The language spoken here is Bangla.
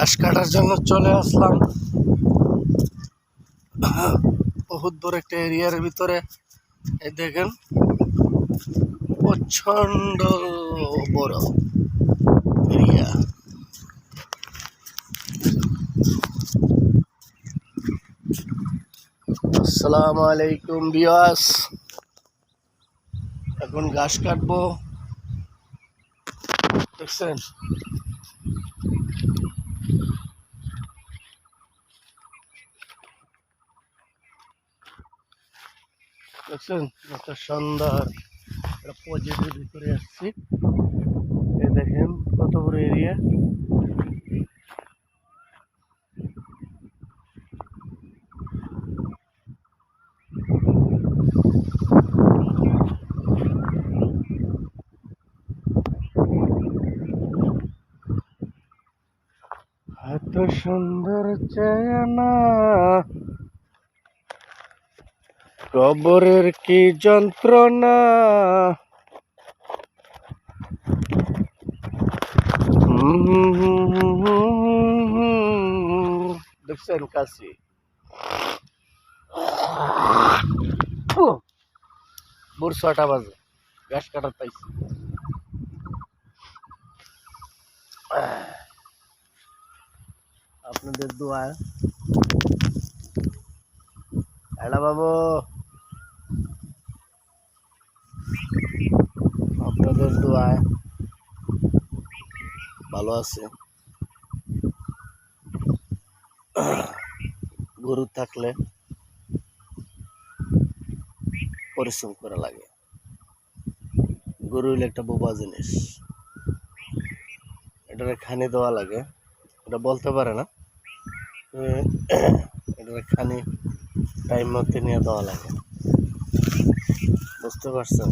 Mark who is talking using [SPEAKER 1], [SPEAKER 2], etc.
[SPEAKER 1] ঘাস কাটার জন্য চলে আসলাম বহুত বড় একটা এরিয়ার ভিতরে। এই দেখেন প্রচন্ড বড় এরিয়া। আসসালামু আলাইকুম ভিউয়ার্স, এখন ঘাস কাটবো। দেখছেন দেখছেন কত সুন্দর একটা পজিটিভ ভিতরে আসছি। এই দেখেন কত বড় এরিয়া। এত সুন্দর চেনা কবরের কি যন্ত্রণা। দেখছেন কাশি ভোর ৬টা বাজে ঘাস কাটার পাইছি। আপনাদের দোয়ায় এলা বাবু, আপনাদের দোয়ায় ভালো আছে। গরু থাকলে পরিশ্রম করা লাগে। গরু হইলে একটা বোবা জিনিস, এটারে খানি দেওয়া লাগে। এটা বলতে পারে না, এটারে খানি টাইম মতো নিয়ে দেওয়া লাগে। বুঝতে পারছেন?